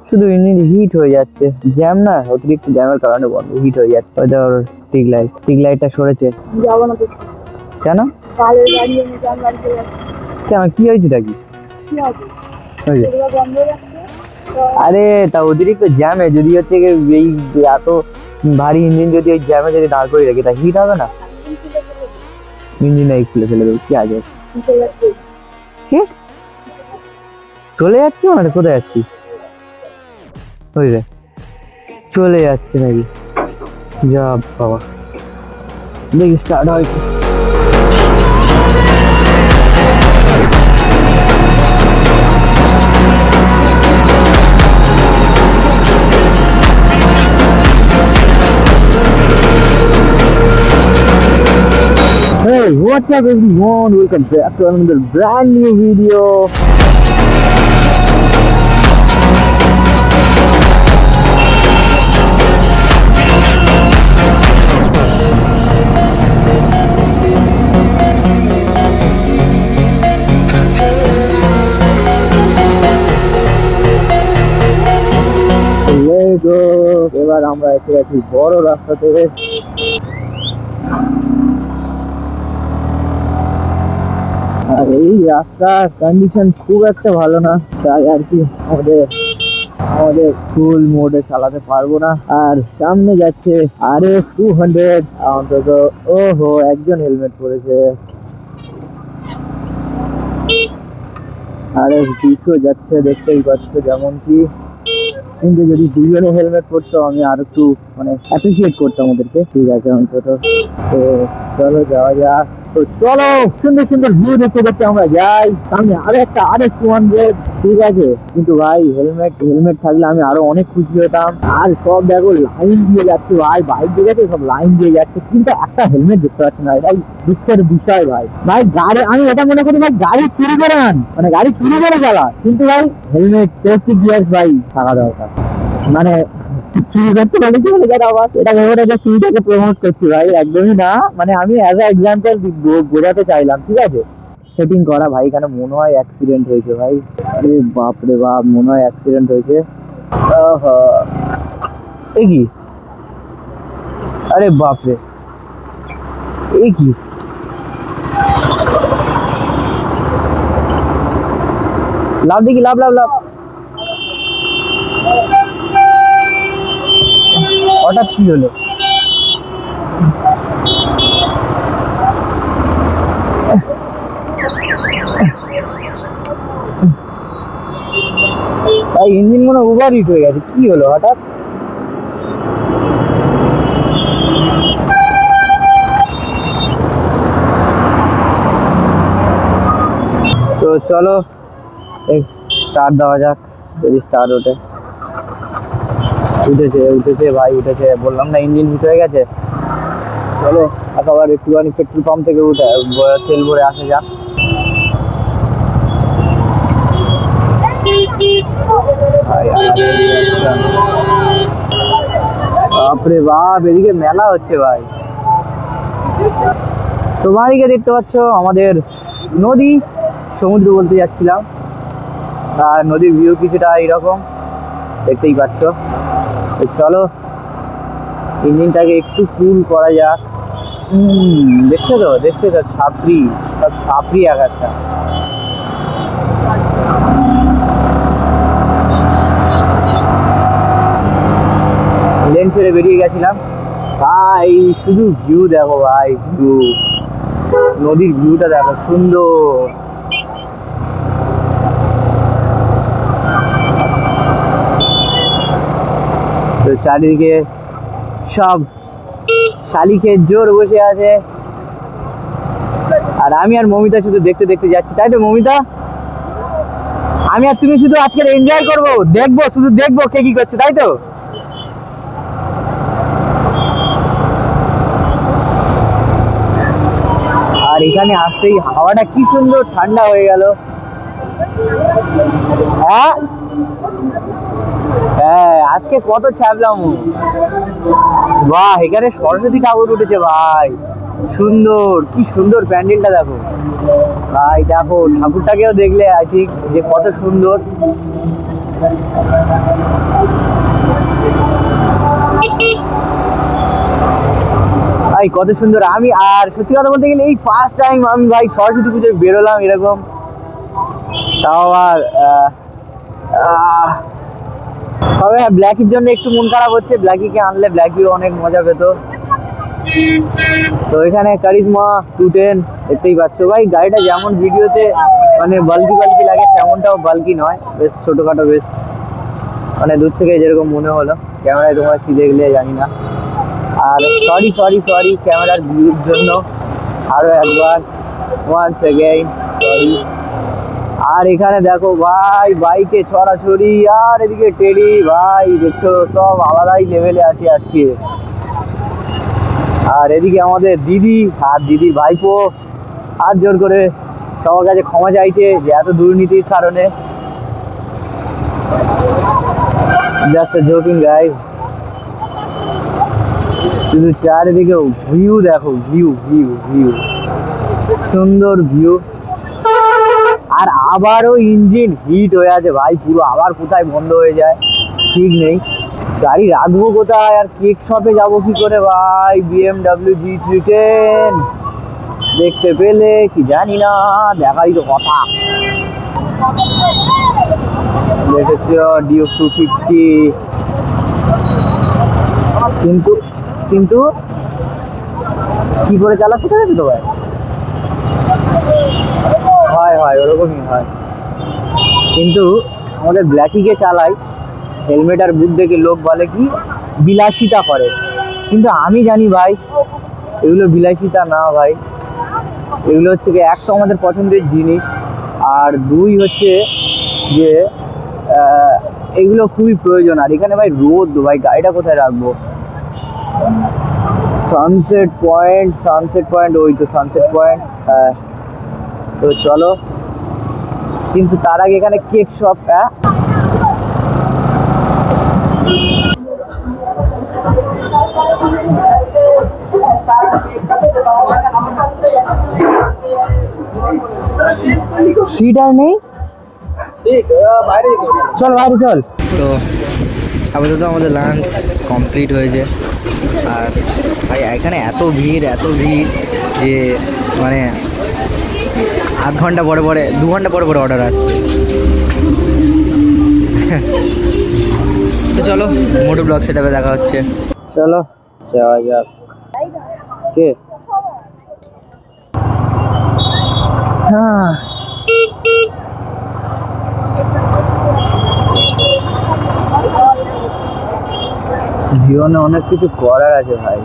শুধু engine hit হয়ে যাচ্ছে, জ্যাম না, অতিরিক্ত জ্যামের কারণে বন্ধ হিট হয়ে যাচ্ছে। ওই ধর টিক লাইটটা সরেছে। যাবো না তো। কেন? কালের গাড়ি এনে জ্যাম গাড়ি চলে যাচ্ছে। কেন, কি হয়েছে নাকি? কি হবে? এগুলো বন্ধ হয়ে যাচ্ছে। আরে তা অতিরিক্ত জ্যামে যদি হচ্ছে এই এত ভারী ইঞ্জিন যদি ওই জ্যামে যদি দাঁড় করে রাখি তা হিট হবে না? ইঞ্জিন খুলে ফেলে দেবো, কি আছে? কি চলে যাচ্ছি মানে কোথায় যাচ্ছি? ওই রে চলে যাচ্ছে নাকি? যা বাবা, দেখি স্টার্ট হয়। Hey, what's up everyone? Welcome back to another brand new video. Let's go. এবার আমরা এসে গেছি বড় রাস্তা থেকে। আর এই রাস্তার কন্ডিশন খুব একটা ভালো না, তাই আর কি আমাদের ফুল মোডে চালাতে পারবো না। আর সামনে যাচ্ছে RS 200 অন্তত। ওহো, একজন হেলমেট পরেছে। RS 200 যাচ্ছে, দেখতেই পাচ্ছ যেমন কি। কিন্তু যদি দুজনে হেলমেট পরতো আমি আর একটু মানে অ্যাপ্রিসিয়েট করতাম ওদেরকে। ঠিক আছে অন্তত। তো চলো যাওয়া যাক। তো চলো সুন্দর সুন্দর ভিউ দেখতে দেখতে আমরা যাই। সামনে আরো একটা RS 200, ঠিক আছে। কিন্তু ভাই হেলমেট থাকলে আমি আরো অনেক খুশি হতাম। আর সব দেখো লাইন দিয়ে যাচ্ছে ভাই, বাইক দিয়ে যাচ্ছে সব লাইন দিয়ে যাচ্ছে, কিন্তু একটা হেলমেট দেখতে পাচ্ছি না। এটাই দুঃখের বিষয় ভাই। গাড়ি আমি এটা মনে করি ভাই, গাড়ি চুরি করে আন, মানে গাড়ি চুরি করে চালা, কিন্তু ভাই হেলমেট সেফটি গিয়ার ভাই থাকা দরকার। মানে চুরি করতে পারি চলে গেল আবার, এটা ভেবে এটা চুরিটাকে প্রমোট করছি ভাই, একদমই না। মানে আমি অ্যাজ আ এক্সাম্পল বোঝাতে চাইলাম, ঠিক আছে। সেটিং করা ভাই, এখানে মনে হয় অ্যাক্সিডেন্ট হয়েছে ভাই। আরে বাপ রে বাপ, মনে হয় অ্যাক্সিডেন্ট হয়েছে। এ কি? আরে বাপ রে, এ কি? লাভ দেখি, লাভ লাভ লাভ। হঠাৎ কি হলো? ভাই ইঞ্জিন মনে ওভার হিট হয়ে গেছে, কি হলো হঠাৎ? তো চলো স্টার্ট দেওয়া যাক, যদি স্টার্ট উঠেছে ভাই, উঠেছে। বললাম না ইঞ্জিন হিট হয়ে গেছে। চলো একেবারে একটুখানি পেট্রোল পাম্প থেকে উঠে তেল ভরে আসা যাক। বাপরে বাপ, এদিকে মেলা হচ্ছে ভাই। তোমার দিকে দেখতে পাচ্ছ আমাদের নদী, সমুদ্র বলতে যাচ্ছিলাম। আর নদীর ভিউ কিছুটা এরকম দেখতেই পাচ্ছ। চলো ইঞ্জিনটাকে একটু কুল করা যাক। দেখছো তো ছাপড়ি এক একটা। লেন ছেড়ে বেরিয়ে গেছিলাম ভাই, শুধু ভিউ দেখো ভাই, ভিউ নদীর ভিউটা দেখো, সুন্দর। তো চারিদিকে সব শালিকের জোর বসে আছে, আর আমি আর মমিতা শুধু দেখতে দেখতে যাচ্ছি, তাই তো মমিতা? আমি আর তুমি শুধু আজকে এনজয় করবো, দেখবো, শুধু দেখবো কে কি করছে, তাই তো? আর এখানে আসতেই হাওয়াটা কি সুন্দর ঠান্ডা হয়ে গেল। হ্যাঁ হ্যাঁ, আজকে কত ছাপলাম। বাহ, এখানে সরস্বতী ঠাকুর উঠেছে ভাই, সুন্দর, কি সুন্দর প্যান্ডেলটা দেখো ভাই। দেখো ঠাকুরটাকেও দেখলে আই থিঙ্ক যে কত সুন্দর। ভাই কত সুন্দর। আমি আর সত্যি কথা বলতে গেলে এই ফার্স্ট টাইম আমি ভাই সরস্বতী পুজোয় বেরোলাম এরকম, তাও আবার তবে হ্যাঁ ব্ল্যাকির জন্য একটু মন খারাপ হচ্ছে, ব্ল্যাকিকে আনলে ব্ল্যাকিও অনেক মজা পেত। তো এখানে কারিজমা 210 দেখতেই পাচ্ছ ভাই, গাড়িটা যেমন ভিডিওতে মানে বাল্কি বাল্কি লাগে তেমনটাও বাল্কি নয়, বেশ ছোটখাটো, বেশ মানে দূর থেকে যেরকম মনে হলো। ক্যামেরায় তোমরা কি দেখলে জানি না। আর সরি সরি সরি ক্যামেরার ভিউর জন্য আরো একবার, ওয়ান্স অ্যাগেইন সরি। আর এখানে দেখো ভাই বাইকে ছড়াছড়ি, আর এদিকে টেডি ভাই দেখছো সব আলাদাই লেভেলে আছে আজকে। আর এদিকে আমাদের দিদি আর দিদির ভাইপো হাত জোর করে সবার কাছে ক্ষমা চাইছে যে এত দুর্নীতির কারণে। Just joking guys. শুধু চারিদিকে ভিউ দেখো, ভিউ ভিউ ভিউ, সুন্দর ভিউ। আর আবারও ইঞ্জিন হিট হয়ে আছে ভাই পুরো, আবার কোথায় বন্ধ হয়ে যায় ঠিক নেই। গাড়ি রাখবো কোথায় আর কেক শপে যাবো কি করে ভাই। BMW G310 দেখতে পেলে কি জানি না, দেখাই তো কথা। দেখেছো Duke 250, কিন্তু কিন্তু কি করে চালাচ্ছে তো ভাই, হয় হয় ওরকমই হয়। কিন্তু আমাদের ব্ল্যাকিকে চালাই, হেলমেট আর বুট দেখে লোক বলে কি বিলাসিতা করে, কিন্তু আমি জানি ভাই এগুলো বিলাসিতা না ভাই, এগুলো হচ্ছে কি এক তো আমাদের পছন্দের জিনিস, আর দুই হচ্ছে যে এগুলো খুবই প্রয়োজন। আর এখানে ভাই রোদ, ভাই গাড়িটা কোথায় রাখবো। সানসেট পয়েন্ট, সানসেট পয়েন্ট, ওই তো সানসেট পয়েন্ট। হ্যাঁ তো চলো, কিন্তু তার আগে এখানে কেক শপ। সিট আর নেই, চল বাইরে চল। তো আপাতত আমাদের লাঞ্চ কমপ্লিট হয়েছে। আর ভাই এখানে এত ভিড় যে মানে আধ ঘন্টা পরে পরে, 2 ঘন্টা পরে পরে অর্ডার আসছে। তো চলো মোটো ব্লগ সেটআপে দেখা হচ্ছে, চলো যাওয়া যাক। কে হ্যাঁ জীবনে অনেক কিছু করার আছে ভাই।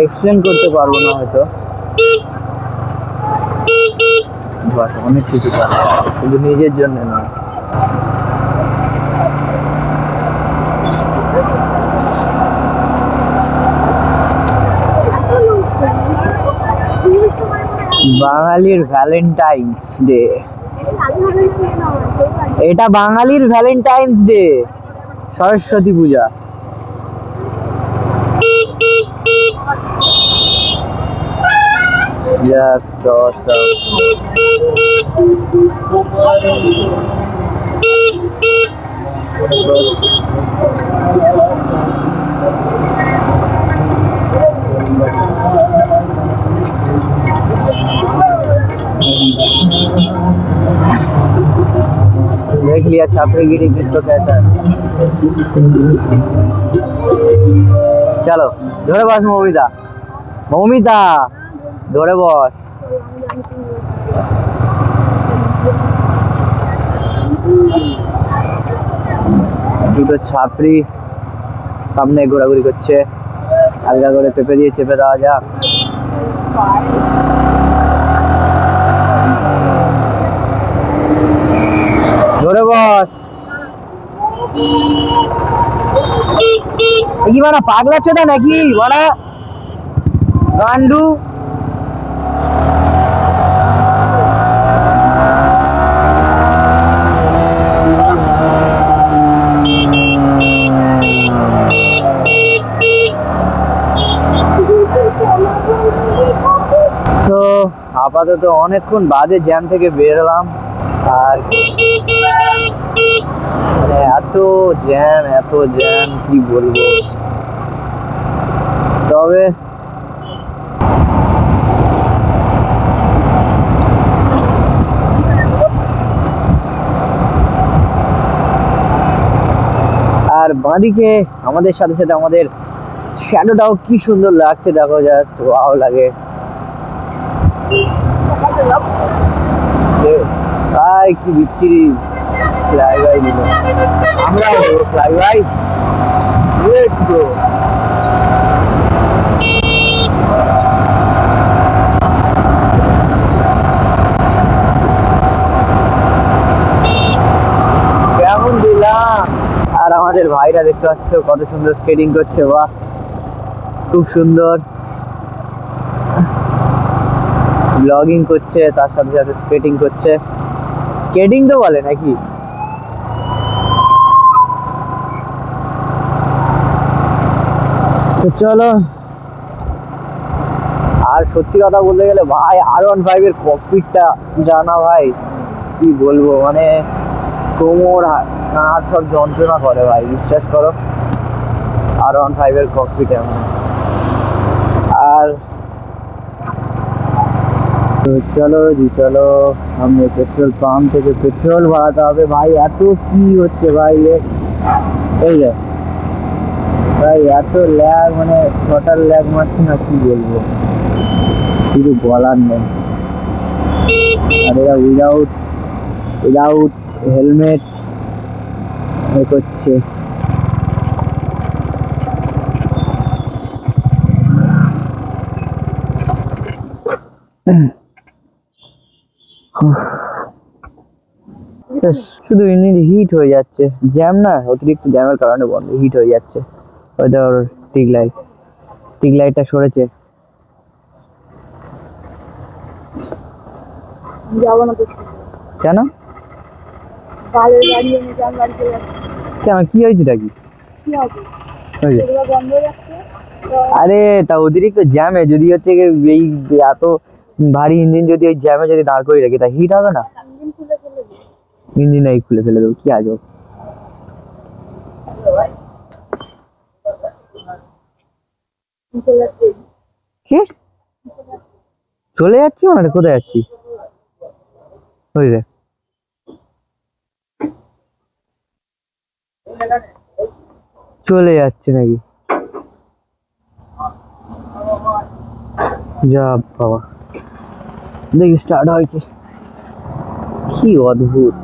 এক্সপ্লেন করতে পারবো না হয়তো, বাট অনেক কিছু করার, কিন্তু নিজের জন্য নয়। বাঙালির ভ্যালেন্টাইন্স ডে, এটা বাঙালির ভ্যালেন্টাইন্স ডে, সরস্বতী পূজা। Just awesome. देख लिया छापड़ीगिरी किसको कहता है। चलो ধরে বস মৌমিতা, মৌমিতা ধরে বস। দুটো ছাপড়ি সামনে ঘোরাঘুরি করছে, আলগা করে পেঁপে দিয়ে চেপে দেওয়া যাক। ধরে বস। কি বানা পাগলা চোদা নাকি বানা গান্ডু। আপাতত অনেকক্ষণ বাদে জ্যাম থেকে বেরোলাম, আর মানে এত জ্যাম কি বলবো। তবে আর বাঁদিকে আমাদের সাথে সাথে আমাদের শ্যাডোটাও কি সুন্দর লাগছে, দেখো জাস্ট ওয়াও লাগে। ভাই কি বিচ্ছিরি ফ্লাই বাই দিল, আমরাও দেবো ফ্লাই বাই। কেমন দিলাম। আর আমাদের ভাইরা দেখতে পাচ্ছ কত সুন্দর স্কেটিং করছে, বাহ খুব সুন্দর। ব্লগিং করছে, তার সাথে সাথে স্কেটিং করছে। স্কেটিং তো বলে নাকি। তো চলো, আর সত্যি কথা বলতে গেলে ভাই R15 এর ককপিটটা জানা ভাই কি বলবো, মানে কোমর হাত সব যন্ত্রণা করে ভাই, বিশ্বাস করো। R15 এর ককপিট এমন। আর তো চলো সামনে পেট্রোল পাম্প থেকে পেট্রোল ভরাতে হবে। ভাই এত কি হচ্ছে ভাই, এই যে ভাই এত ল্যাগ, মানে টোটাল ল্যাগ মারছে না, কি বলবো, কিছু বলার নেই। আর এরা উইদাউট হেলমেট করছে। শুধু ইঞ্জিন হিট হয়ে যাচ্ছে, জ্যাম না, অতিরিক্ত জ্যামের কারণে বন্ধ হিট হয়ে যাচ্ছে। ওইটার টিক লাইটটা সরেছে। যাবো না তো। কেন বাইরের গাড়ি এনে যান গাড়ি চলে যাচ্ছে। কেন কি হয়েছে নাকি? কি হবে, এগুলো বন্ধ হয়ে যাচ্ছে। আরে তা অতিরিক্ত জ্যামে যদি হচ্ছে এই এত ভারী ইঞ্জিন যদি ওই জ্যামে যদি দাঁড় করে রাখি তা হিট হবে না? ইঞ্জিন এই খুলে ফেলে দেবো, কি আজব। কি চলে যাচ্ছি, মানে কোথায় যাচ্ছি? ওই রে চলে যাচ্ছে নাকি? যা বাবা, দেখি স্টার্ট হয় কি। কি অদ্ভুত।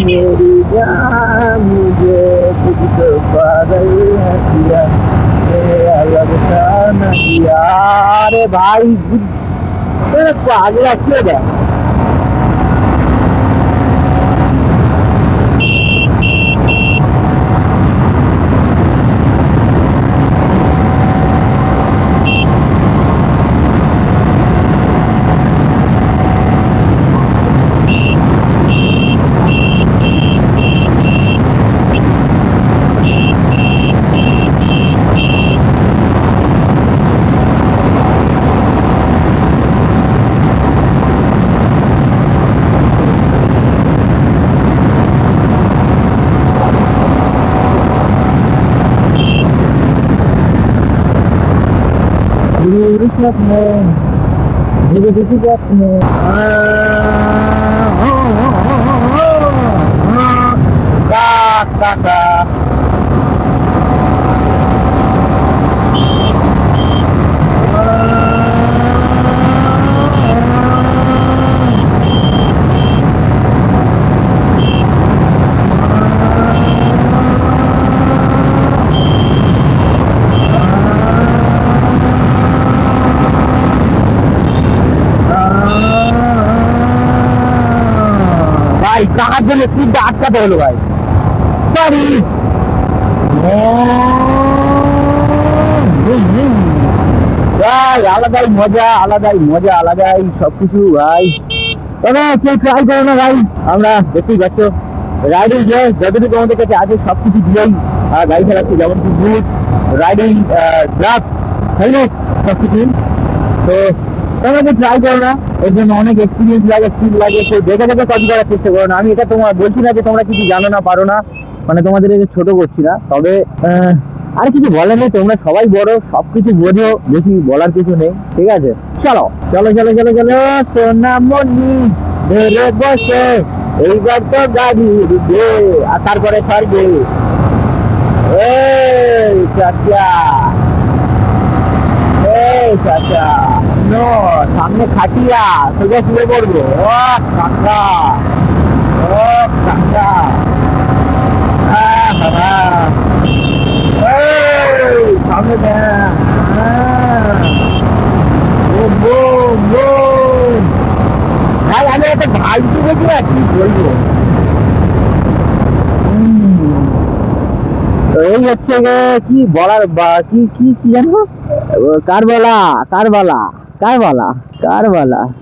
मेरी जान मुझे तुझको पागल है किया, मेरा लगता न किया। अरे भाई तेरे पागल क्यों है? স্বপ্নে ভেবে দেখি স্বপ্নে কাকা ভাই কাকার জন্য স্পিডটা আটকাতে হলো ভাই সরি ভাই আলাদাই মজা আলাদাই সবকিছু ভাই তবে কেউ ট্রাই করো না ভাই আমরা দেখতেই পাচ্ছ রাইডিং যতটুকু আমাদের কাছে আছে সবকিছু দিয়েই গাড়ি চালাচ্ছি যেমন কি বুট রাইডিং গ্লাভস হেলমেট সবকিছু তো তোমরা ট্রাই করো না এর জন্য অনেক এক্সপিরিয়েন্স লাগে স্কিল লাগে তো দেখে দেখে কপি করার চেষ্টা করো না আমি এটা তোমার বলছি না যে তোমরা কিছু জানো না পারো না মানে তোমাদের ছোট করছি না তবে আর কিছু বলার নেই তোমরা সবাই বড় সবকিছু বোঝো বেশি বলার কিছু নেই ঠিক আছে চলো চলো চলো চলো চলো সোনামণি ধরে বসে এইবার তো গাড়ি উঠবে আর তারপরে ছাড়বে এই চাচা চাচা নো সামনে খাটিয়া সোজা শুয়ে পড়বো ও কাকা সামনে ভাই আমি একটা ভাই দেখি না কি বলবো এই হচ্ছে কি বলার কি কি কি জানো কারবালা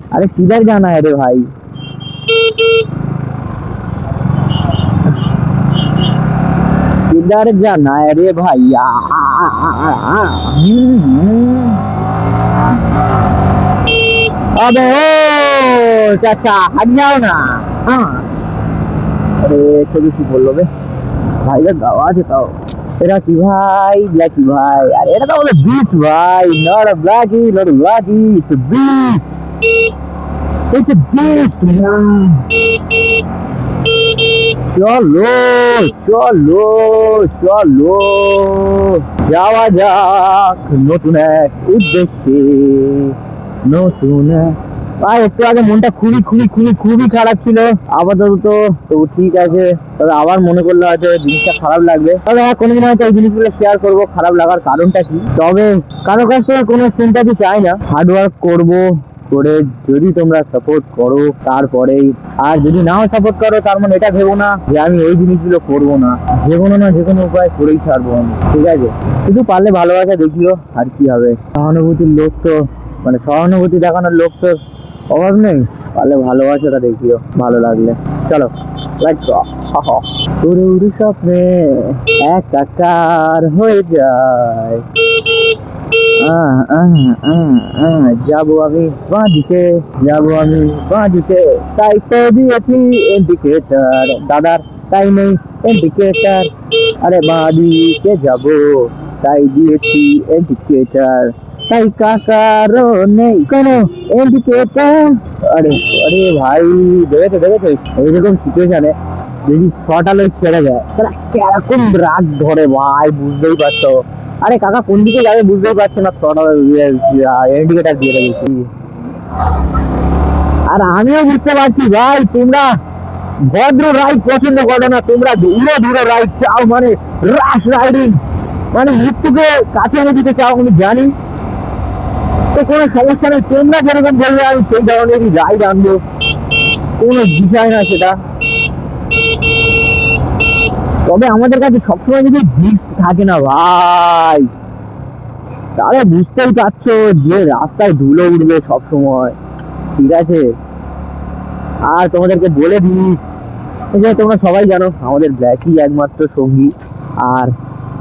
अरे किधर जाना है रे भाई किधर जाना है रे भैया अबे ओ चाचा हट जाओ ना हाँ अरे चलो की बोल लो बे भाई का आवाज है এরা কি ভাই ব্ল্যাকি ভাই আর এটা তো বলে বিস্ট ভাই not a Blackie not a Blackie it's a beast চলো চলো চলো যাওয়া যাক নতুন এক উদ্দেশ্যে নতুন ভাই একটু আগে মনটা খুবই খারাপ ছিল আপাতত তো ঠিক আছে তবে আবার মনে করলে হয়তো জিনিসটা খারাপ লাগবে তবে কোনোদিন হয়তো এই জিনিসগুলো শেয়ার করবো খারাপ লাগার কারণটা কি তবে কারো কাছ থেকে কোনো সিম্প্যাথি চাই না হার্ডওয়ার্ক করবো করে যদি তোমরা সাপোর্ট করো তারপরেই আর যদি নাও সাপোর্ট করো তার মানে এটা ভেবো না যে আমি এই জিনিসগুলো করবো না যে কোনো উপায় করেই ছাড়বো আমি ঠিক আছে শুধু পারলে ভালোবাসা দেখিও আর কি হবে সহানুভূতির লোক তো মানে সহানুভূতি দেখানোর লোক তো অভাব নেই পারলে ভালোবাসাটা দেখিও ভালো লাগলে চলো উড়ে স্বপ্নে একাকার হয়ে যায় যাবো আমি বাঁদিকে তাই তো দিয়েছি ইন্ডিকেটার দাদার তাই নেই ইন্ডিকেটার আরে বাঁদিকে যাবো তাই দিয়েছি ইন্ডিকেটার তাই কাকারও নেই কোনো ইন্ডিকেটার আরে আরে ভাই দেখেছো এইরকম সিচুয়েশনে যদি শর্ট আলো ছেড়ে দেয় তাহলে কিরকম রাগ ধরে ভাই বুঝতেই পারছো আরে কাকা কোন দিকে যাবে বুঝতেই পারছো না শর্ট আলো ইন্ডিকেটার দিয়ে রেখেছি আর আমিও বুঝতে পারছি ভাই তোমরা ভদ্র রাইড পছন্দ করো না তোমরা দূরে রাইড চাও মানে রাশ রাইডিং মানে মৃত্যুকে কাছে এনে দিতে চাও আমি জানি তো কোনো সমস্যা নেই তোমরা যেরকম বলবে আমি সেই ধরনেরই রাইড আনবো কোনো বিষয় না সেটা তবে আমাদের কাছে সবসময় যদি রিস্ক থাকে না ভাই তাহলে বুঝতেই পারছো যে রাস্তায় ধুলো উঠবে সবসময় ঠিক আছে আর তোমাদেরকে বলে দিই যে তোমরা সবাই জানো আমাদের ব্ল্যাকই একমাত্র সঙ্গী আর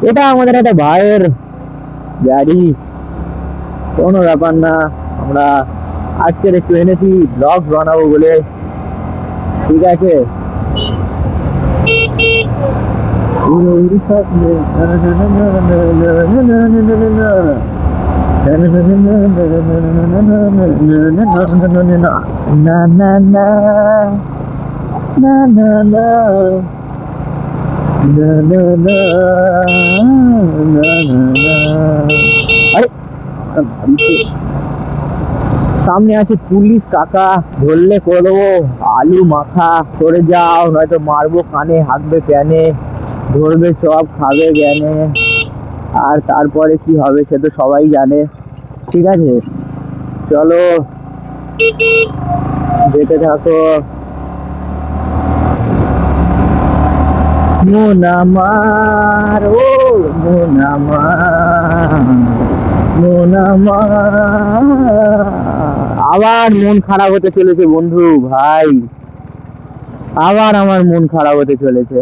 এটা আমাদের একটা ভাইয়ের গাড়ি কোনো ব্যাপার না আমরা আজকের একটু এনেছি ব্লগ বানাবো বলে ঠিক আছে না না না না না না না না না আরে সামনে আছে পুলিশ কাকা, ধরলে করবো আলু মাখা। সরে যাও নয়তো মারবো কানে, হাঁকবে প্যানে, ধরবে চপ, খাবে জ্ঞানে। আর তারপরে কি হবে সে তো সবাই জানে। ঠিক আছে চলো যেতে থাকো। মন আমার ও মন আমার, মন আমার। আবার মন খারাপ হতে চলেছে বন্ধু ভাই, আবার আমার মন খারাপ হতে চলেছে।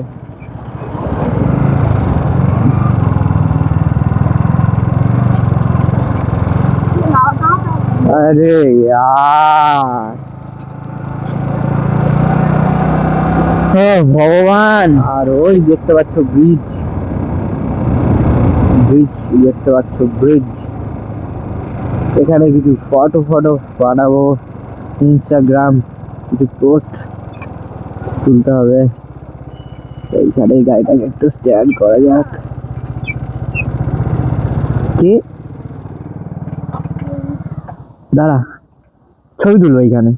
अरे यार হে ভগবান। আর ওই দেখতে পাচ্ছ ব্রিজ, ব্রিজ দেখতে পাচ্ছ ব্রিজ। এখানে কিছু ফটো ফটো বানাবো, ইনস্টাগ্রাম কিছু পোস্ট তুলতে হবে। এইখানে গাড়িটাকে একটু স্ট্যান্ড করা যাক। কি দাঁড়া ছবি তুলবো এইখানে।